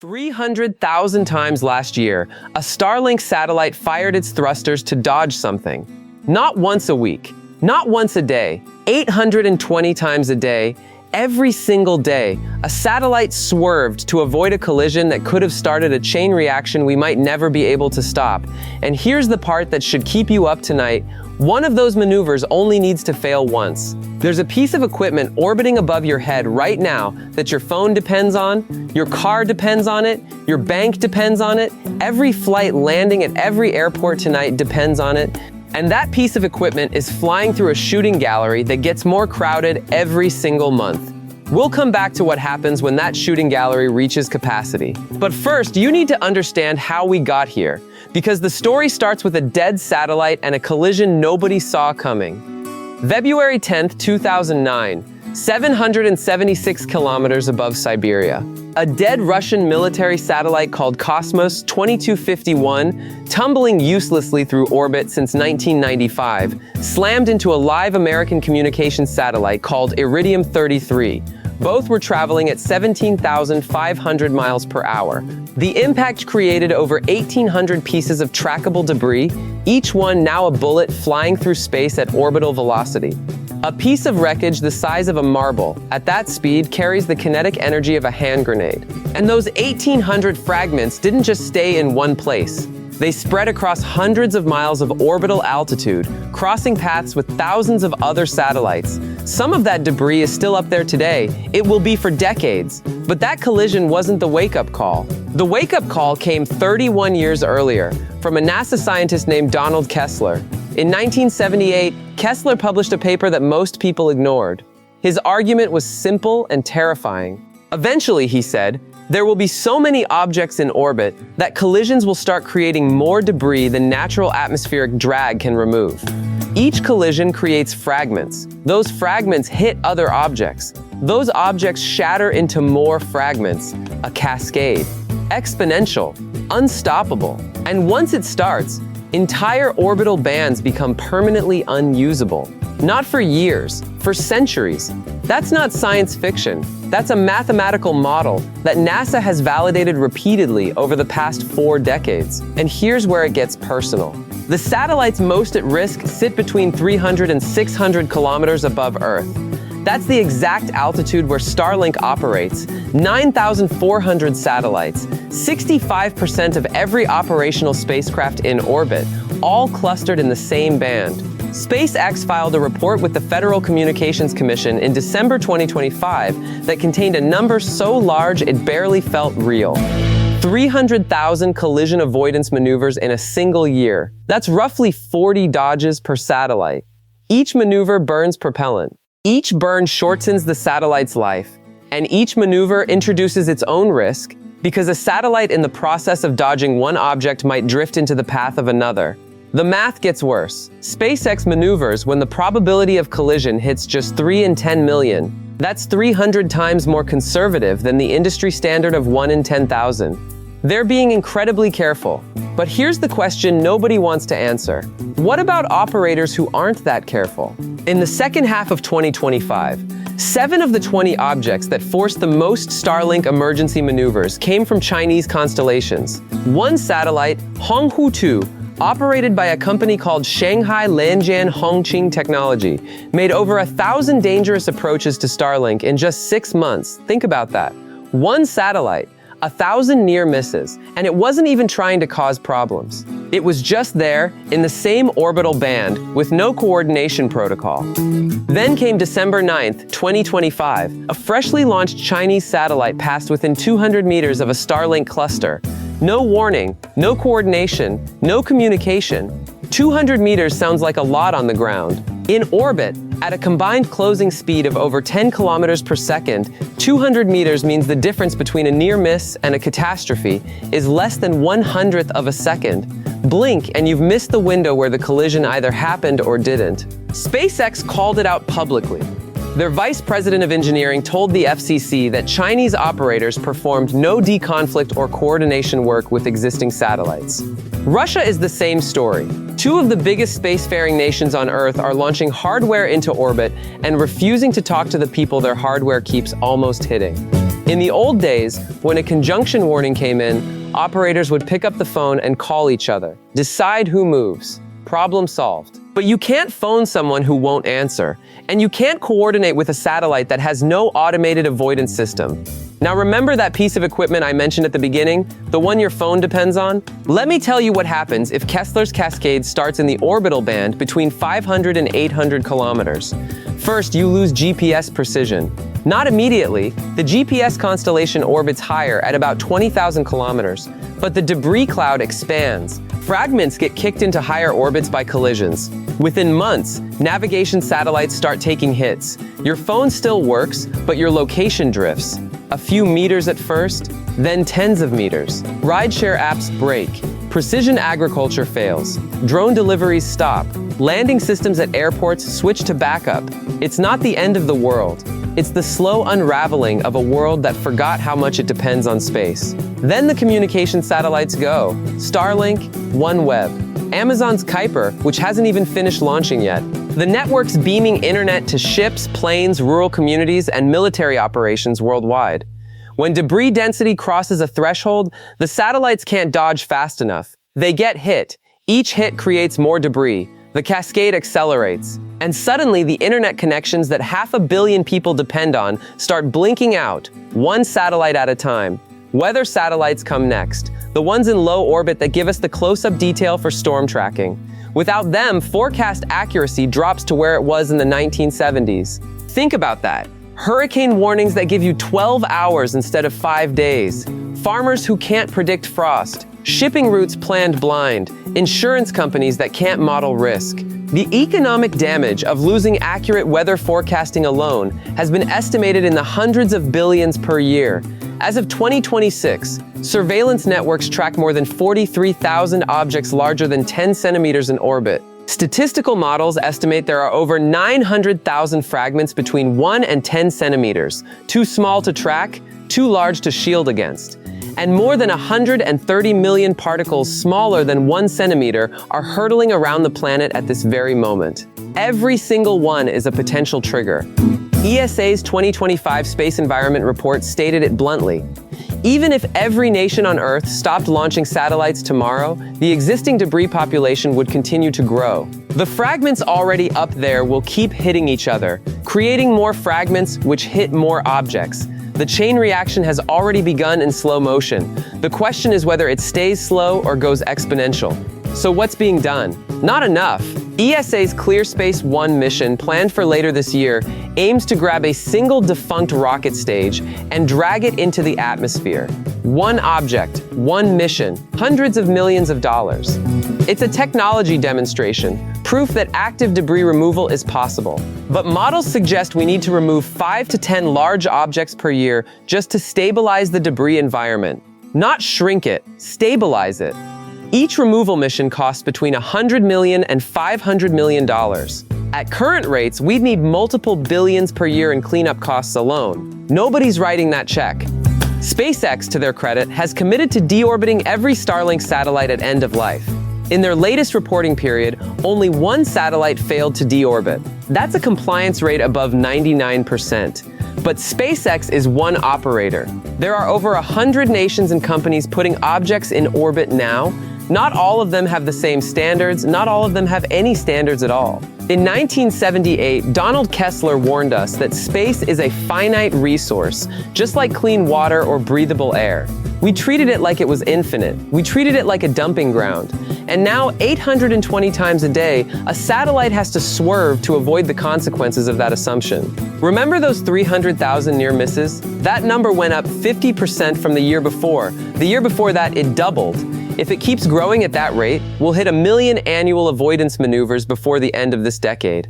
300,000 times last year, a Starlink satellite fired its thrusters to dodge something. Not once a week, not once a day, 820 times a day, every single day, a satellite swerved to avoid a collision that could have started a chain reaction we might never be able to stop. And here's the part that should keep you up tonight. One of those maneuvers only needs to fail once. There's a piece of equipment orbiting above your head right now that your phone depends on, your car depends on it, your bank depends on it, every flight landing at every airport tonight depends on it. And that piece of equipment is flying through a shooting gallery that gets more crowded every single month. We'll come back to what happens when that shooting gallery reaches capacity. But first, you need to understand how we got here, because the story starts with a dead satellite and a collision nobody saw coming. February 10th, 2009, 776 kilometers above Siberia. A dead Russian military satellite called Kosmos 2251, tumbling uselessly through orbit since 1995, slammed into a live American communications satellite called Iridium-33. Both were traveling at 17,500 miles per hour. The impact created over 1,800 pieces of trackable debris, each one now a bullet flying through space at orbital velocity. A piece of wreckage the size of a marble, at that speed, carries the kinetic energy of a hand grenade. And those 1,800 fragments didn't just stay in one place. They spread across hundreds of miles of orbital altitude, crossing paths with thousands of other satellites. Some of that debris is still up there today. It will be for decades. But that collision wasn't the wake-up call. The wake-up call came 31 years earlier from a NASA scientist named Donald Kessler. In 1978, Kessler published a paper that most people ignored. His argument was simple and terrifying. Eventually, he said, there will be so many objects in orbit that collisions will start creating more debris than natural atmospheric drag can remove. Each collision creates fragments. Those fragments hit other objects. Those objects shatter into more fragments. A cascade. Exponential. Unstoppable. And once it starts, entire orbital bands become permanently unusable. Not for years, for centuries. That's not science fiction. That's a mathematical model that NASA has validated repeatedly over the past 4 decades. And here's where it gets personal. The satellites most at risk sit between 300 and 600 kilometers above Earth. That's the exact altitude where Starlink operates. 9,400 satellites, 65% of every operational spacecraft in orbit, all clustered in the same band. SpaceX filed a report with the Federal Communications Commission in December 2025 that contained a number so large it barely felt real. 300,000 collision avoidance maneuvers in a single year. That's roughly 40 dodges per satellite. Each maneuver burns propellant. Each burn shortens the satellite's life. And each maneuver introduces its own risk, because a satellite in the process of dodging one object might drift into the path of another. The math gets worse. SpaceX maneuvers when the probability of collision hits just 3 in 10 million. That's 300 times more conservative than the industry standard of 1 in 10,000. They're being incredibly careful. But here's the question nobody wants to answer. What about operators who aren't that careful? In the second half of 2025, 7 of the 20 objects that forced the most Starlink emergency maneuvers came from Chinese constellations. One satellite, Honghu 2, operated by a company called Shanghai Lanjian Hongqing Technology, made over 1,000 dangerous approaches to Starlink in just 6 months. Think about that. One satellite, 1,000 near misses, and it wasn't even trying to cause problems. It was just there, in the same orbital band, with no coordination protocol. Then came December 9th, 2025. A freshly launched Chinese satellite passed within 200 meters of a Starlink cluster. No warning, no coordination, no communication. 200 meters sounds like a lot on the ground. In orbit, at a combined closing speed of over 10 kilometers per second, 200 meters means the difference between a near miss and a catastrophe is less than 1/100th of a second. Blink and you've missed the window where the collision either happened or didn't. SpaceX called it out publicly. Their vice president of engineering told the FCC that Chinese operators performed no deconflict or coordination work with existing satellites. Russia is the same story. 2 of the biggest spacefaring nations on Earth are launching hardware into orbit and refusing to talk to the people their hardware keeps almost hitting. In the old days, when a conjunction warning came in, operators would pick up the phone and call each other. Decide who moves. Problem solved. But you can't phone someone who won't answer, and you can't coordinate with a satellite that has no automated avoidance system. Now remember that piece of equipment I mentioned at the beginning, the one your phone depends on? Let me tell you what happens if Kessler's Cascade starts in the orbital band between 500 and 800 kilometers. First, you lose GPS precision. Not immediately. The GPS constellation orbits higher at about 20,000 kilometers, but the debris cloud expands. Fragments get kicked into higher orbits by collisions. Within months, navigation satellites start taking hits. Your phone still works, but your location drifts. A few meters at first, then tens of meters. Rideshare apps break. Precision agriculture fails. Drone deliveries stop. Landing systems at airports switch to backup. It's not the end of the world. It's the slow unraveling of a world that forgot how much it depends on space. Then the communication satellites go. Starlink, OneWeb, Amazon's Kuiper, which hasn't even finished launching yet. The network's beaming internet to ships, planes, rural communities, and military operations worldwide. When debris density crosses a threshold, the satellites can't dodge fast enough. They get hit. Each hit creates more debris. The cascade accelerates. And suddenly, the internet connections that 500 million people depend on start blinking out, one satellite at a time. Weather satellites come next, the ones in low orbit that give us the close-up detail for storm tracking. Without them, forecast accuracy drops to where it was in the 1970s. Think about that. Hurricane warnings that give you 12 hours instead of 5 days. Farmers who can't predict frost. Shipping routes planned blind. Insurance companies that can't model risk. The economic damage of losing accurate weather forecasting alone has been estimated in the hundreds of billions per year. As of 2026, surveillance networks track more than 43,000 objects larger than 10 centimeters in orbit. Statistical models estimate there are over 900,000 fragments between 1 and 10 centimeters, too small to track, too large to shield against. And more than 130 million particles smaller than 1 centimeter are hurtling around the planet at this very moment. Every single one is a potential trigger. ESA's 2025 Space Environment Report stated it bluntly. Even if every nation on Earth stopped launching satellites tomorrow, the existing debris population would continue to grow. The fragments already up there will keep hitting each other, creating more fragments which hit more objects. The chain reaction has already begun in slow motion. The question is whether it stays slow or goes exponential. So what's being done? Not enough. ESA's Clear Space 1 mission, planned for later this year, aims to grab a single defunct rocket stage and drag it into the atmosphere. One object, one mission, hundreds of millions of dollars. It's a technology demonstration, proof that active debris removal is possible. But models suggest we need to remove 5 to 10 large objects per year just to stabilize the debris environment. Not shrink it, stabilize it. Each removal mission costs between $100 million and $500 million. At current rates, we'd need multiple billions per year in cleanup costs alone. Nobody's writing that check. SpaceX, to their credit, has committed to deorbiting every Starlink satellite at end of life. In their latest reporting period, only one satellite failed to deorbit. That's a compliance rate above 99%. But SpaceX is one operator. There are over 100 nations and companies putting objects in orbit now. Not all of them have the same standards, not all of them have any standards at all. In 1978, Donald Kessler warned us that space is a finite resource, just like clean water or breathable air. We treated it like it was infinite. We treated it like a dumping ground. And now, 820 times a day, a satellite has to swerve to avoid the consequences of that assumption. Remember those 300,000 near misses? That number went up 50% from the year before. The year before that, it doubled. If it keeps growing at that rate, we'll hit 1 million annual avoidance maneuvers before the end of this decade.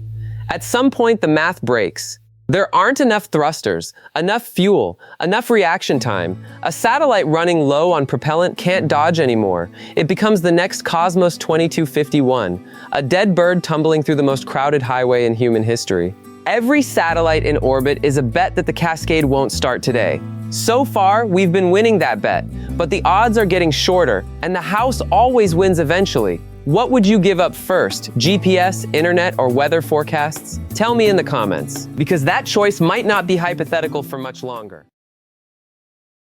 At some point, the math breaks. There aren't enough thrusters, enough fuel, enough reaction time. A satellite running low on propellant can't dodge anymore. It becomes the next Cosmos 2251, a dead bird tumbling through the most crowded highway in human history. Every satellite in orbit is a bet that the Cascade won't start today. So far, we've been winning that bet, but the odds are getting shorter, and the house always wins eventually. What would you give up first, GPS, internet, or weather forecasts? Tell me in the comments, because that choice might not be hypothetical for much longer.